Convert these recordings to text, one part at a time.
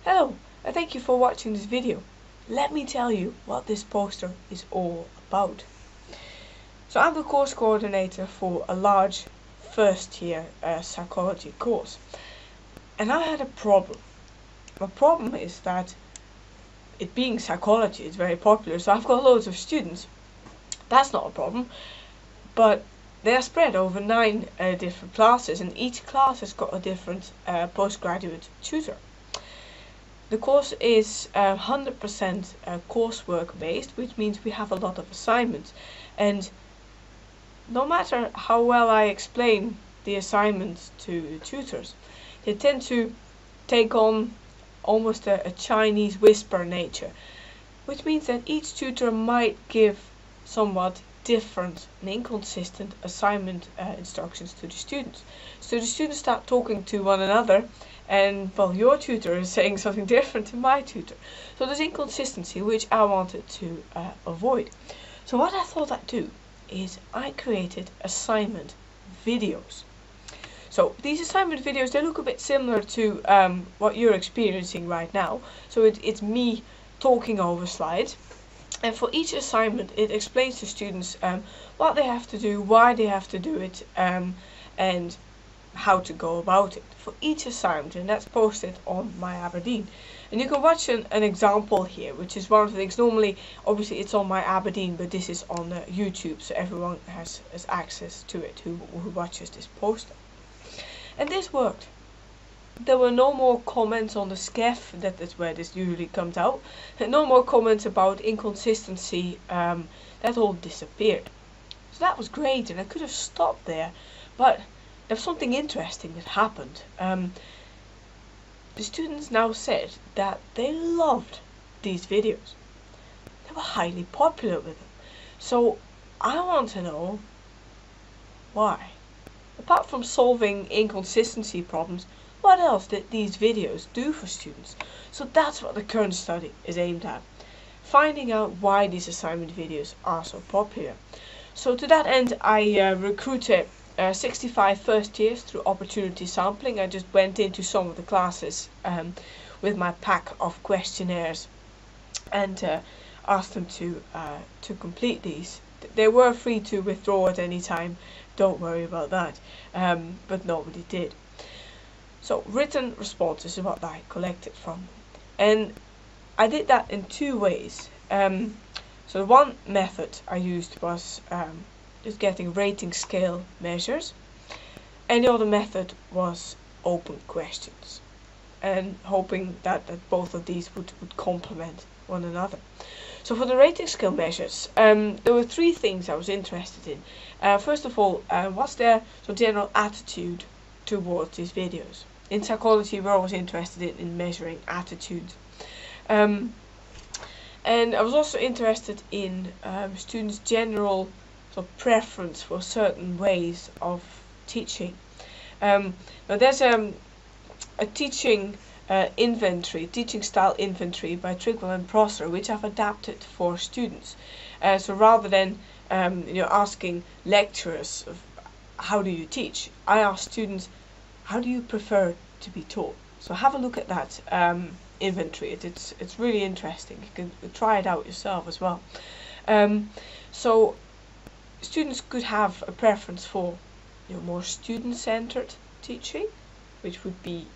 Hello, and thank you for watching this video. Let me tell you what this poster is all about. So I'm the course coordinator for a large first year psychology course. And I had a problem. My problem is that it being psychology is very popular, so I've got loads of students. That's not a problem. But they are spread over 9 different classes, and each class has got a different postgraduate tutor. The course is 100% coursework based, which means we have a lot of assignments, and no matter how well I explain the assignments to tutors, they tend to take on almost a Chinese whisper nature, which means that each tutor might give somewhat different and inconsistent assignment instructions to the students. So the students start talking to one another, and well, your tutor is saying something different to my tutor. So there's inconsistency, which I wanted to avoid. So what I thought I'd do is I created assignment videos. So these assignment videos, they look a bit similar to what you're experiencing right now. So it's me talking over slides. And for each assignment, it explains to students what they have to do, why they have to do it, and how to go about it for each assignment. And that's posted on My Aberdeen. And you can watch an example here, which is one of the things. Normally, obviously, it's on My Aberdeen, but this is on YouTube, so everyone has access to it who watches this poster. And this worked. There were no more comments on the SCEF, that is where this usually comes out, and no more comments about inconsistency, that all disappeared. So that was great, and I could have stopped there, but there was something interesting that happened. The students now said that they loved these videos. They were highly popular with them. So I want to know why. Apart from solving inconsistency problems, what else did these videos do for students? So that's what the current study is aimed at. Finding out why these assignment videos are so popular. So to that end, I recruited 65 first years through opportunity sampling. I just went into some of the classes with my pack of questionnaires and asked them to complete these. They were free to withdraw at any time, don't worry about that, but nobody did. So written responses is what I collected from them. And I did that in 2 ways. So one method I used was just getting rating scale measures. And the other method was open questions. And hoping that both of these would complement one another. So for the rating scale measures, there were 3 things I was interested in. First of all, what's their general attitude towards these videos? In psychology, we're always interested in measuring attitude. And I was also interested in students' general preference for certain ways of teaching. Now there's a teaching inventory, teaching style inventory by Trigwell and Prosser, which I've adapted for students. So rather than asking lecturers of how do you teach, I ask students, how do you prefer to be taught? So have a look at that inventory. It's really interesting. You can try it out yourself as well. So students could have a preference for more student-centered teaching, which would be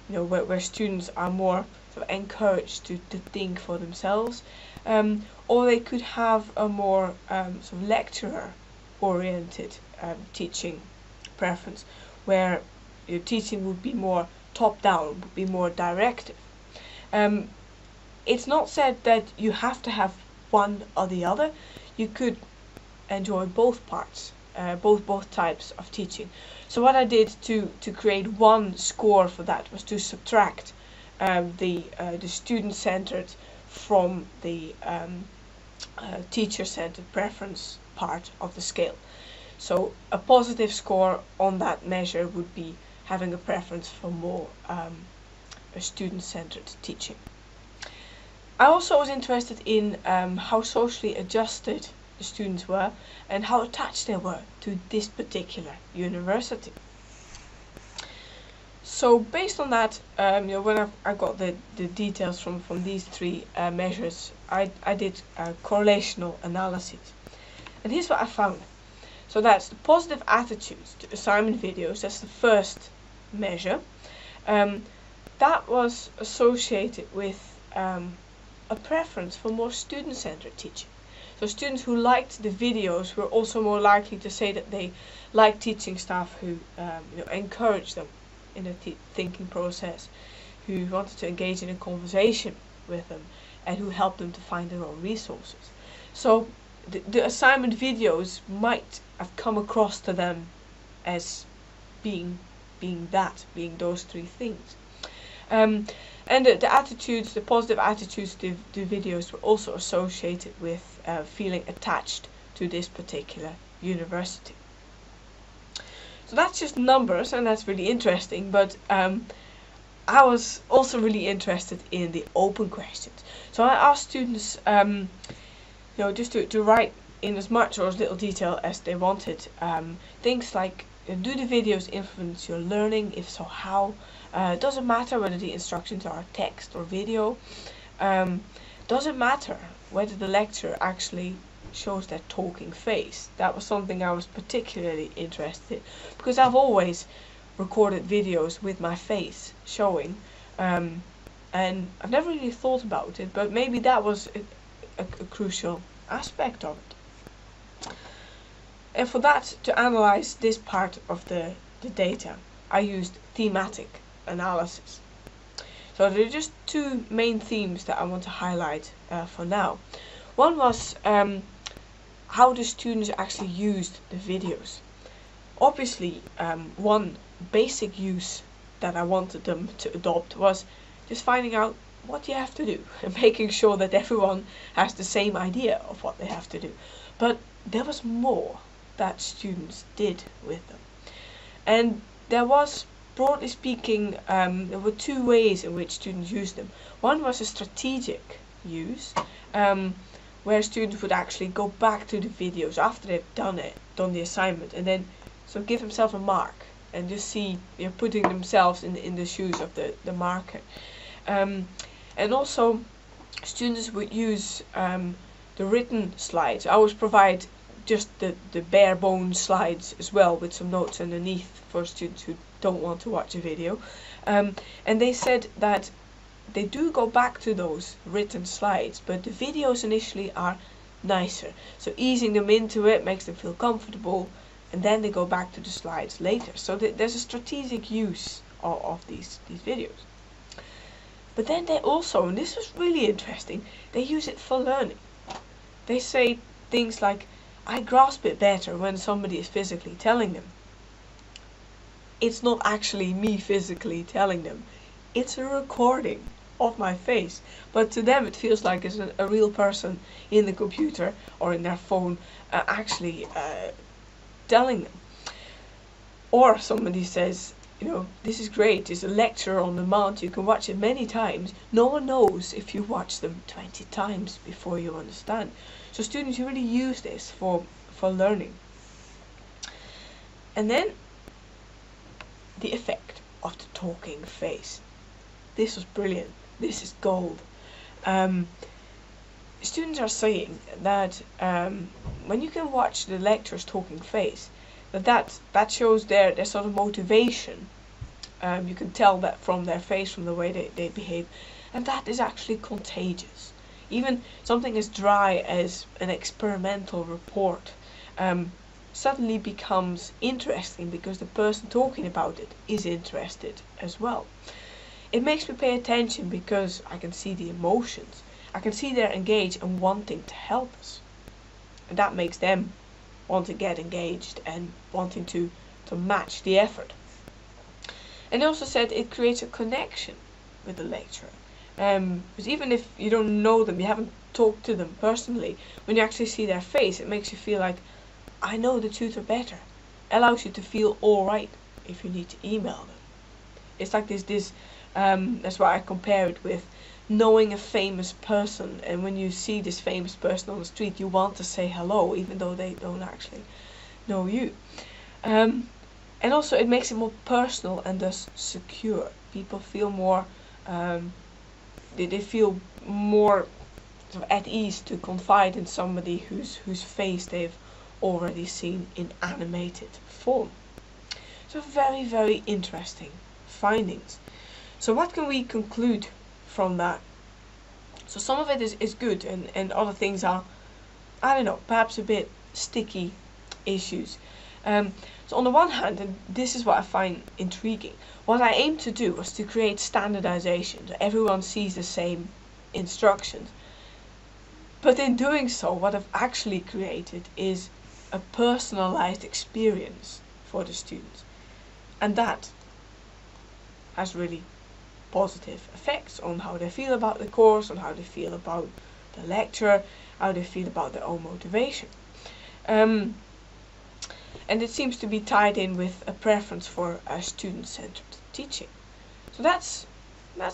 where students are more encouraged to think for themselves, or they could have a more lecturer-oriented teaching preference, where your teaching would be more top-down, would be more directive. It's not said that you have to have one or the other. You could enjoy both parts, both types of teaching. So what I did to create one score for that was to subtract the student-centered from the teacher-centered preference part of the scale. So a positive score on that measure would be having a preference for more a student-centered teaching. I also was interested in how socially adjusted the students were and how attached they were to this particular university. So based on that, when I got the details from these three measures, I did correlational analysis. And here's what I found. So that's the positive attitudes to assignment videos. That's the first measure. That was associated with a preference for more student-centered teaching. So students who liked the videos were also more likely to say that they liked teaching staff who encouraged them in the thinking process, who wanted to engage in a conversation with them, and who helped them to find their own resources. So the assignment videos might have come across to them as being those three things. And the attitudes, the positive attitudes to videos were also associated with feeling attached to this particular university. So that's just numbers, and that's really interesting, but I was also really interested in the open questions. So I asked students just to write in as much or as little detail as they wanted. Things like, do the videos influence your learning? If so, how? Does it matter whether the instructions are text or video? Does it matter whether the lecturer actually shows their talking face? That was something I was particularly interested in, because I've always recorded videos with my face showing, and I've never really thought about it, but maybe that was a crucial aspect of it. And for that, to analyze this part of the data, I used thematic analysis. So there are just two main themes that I want to highlight for now. One was how the students actually used the videos. Obviously, one basic use that I wanted them to adopt was just finding out what you have to do and making sure that everyone has the same idea of what they have to do. But there was more that students did with them. And there was, broadly speaking, there were two ways in which students used them. One was a strategic use, where students would actually go back to the videos after they've done the assignment, and then give themselves a mark and just see, putting themselves in the shoes of the marker. And also, students would use the written slides. I always provide just the bare bones slides as well, with some notes underneath for students who don't want to watch a video. And they said that they do go back to those written slides, but the videos initially are nicer. So easing them into it makes them feel comfortable, and then they go back to the slides later. So there's a strategic use of these videos. But then they also, and this was really interesting, they use it for learning. They say things like, I grasp it better when somebody is physically telling them. It's not actually me physically telling them. It's a recording of my face. But to them it feels like it's a real person in the computer or in their phone actually telling them. Or somebody says, this is great, it's a lecture on demand, you can watch it many times. No one knows if you watch them 20 times before you understand. So students really use this for learning. And then the effect of the talking face. This was brilliant. This is gold. Students are saying that when you can watch the lecturer's talking face, that shows their sort of motivation. You can tell that from their face, from the way they behave, and that is actually contagious. Even something as dry as an experimental report suddenly becomes interesting because the person talking about it is interested as well. It makes me pay attention because I can see the emotions. I can see they're engaged and wanting to help us. And that makes them want to get engaged and wanting to match the effort. And they also said it creates a connection with the lecturer. Because even if you don't know them, you haven't talked to them personally, when you actually see their face, it makes you feel like, I know the tutor better. It allows you to feel alright if you need to email them. It's like this that's why I compare it with knowing a famous person, and when you see this famous person on the street, you want to say hello, even though they don't actually know you. And And also it makes it more personal and thus secure. People feel more, they feel more sort of at ease to confide in somebody whose face they've already seen in animated form. So very, very interesting findings. So what can we conclude from that? So some of it is good, and other things are, I don't know, perhaps a bit sticky issues. So on the one hand, and this is what I find intriguing, what I aim to do was to create standardization, so everyone sees the same instructions. But in doing so, what I've actually created is a personalized experience for the students. And that has really positive effects on how they feel about the course, on how they feel about the lecture, how they feel about their own motivation. And it seems to be tied in with a preference for a student-centered teaching. So that's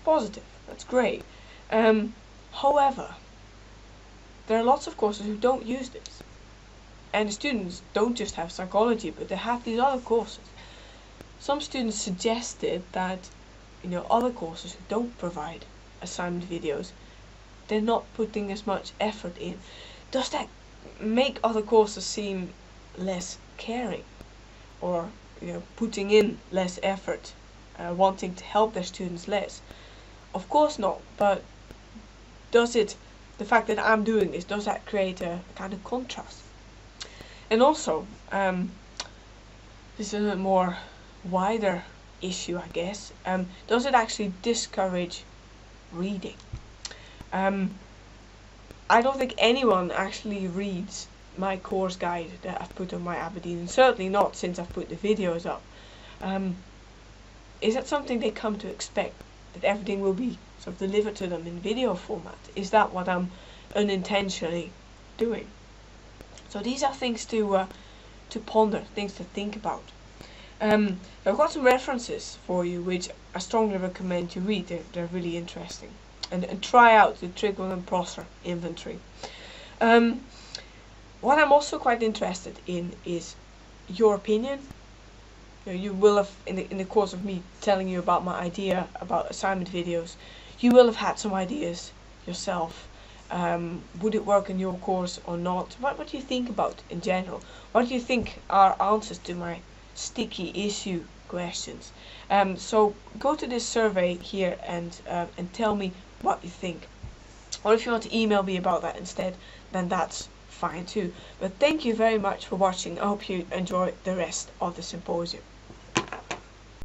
positive, that's great. However, there are lots of courses who don't use this. And the students don't just have psychology, but they have these other courses. Some students suggested that, other courses who don't provide assignment videos, they're not putting as much effort in. Does that make other courses seem less caring, or putting in less effort, wanting to help their students less? Of course not, but does it, the fact that I'm doing this, does that create a kind of contrast? And also, this is a more wider issue, I guess. Does it actually discourage reading? I don't think anyone actually reads my course guide that I've put on my Aberdeen, and certainly not since I've put the videos up. Is that something they come to expect, that everything will be sort of delivered to them in video format? Is that what I'm unintentionally doing? So these are things to ponder, things to think about. I've got some references for you which I strongly recommend you read. They're really interesting. And try out the Trigwell and Prosser inventory. What I'm also quite interested in is your opinion. You will have, in the course of me telling you about my idea about assignment videos, you will have had some ideas yourself. Would it work in your course or not? What do you think about in general? What do you think are answers to my sticky issue questions? So go to this survey here and tell me what you think. Or if you want to email me about that instead, then that's fine too. But thank you very much for watching. I hope you enjoy the rest of the symposium.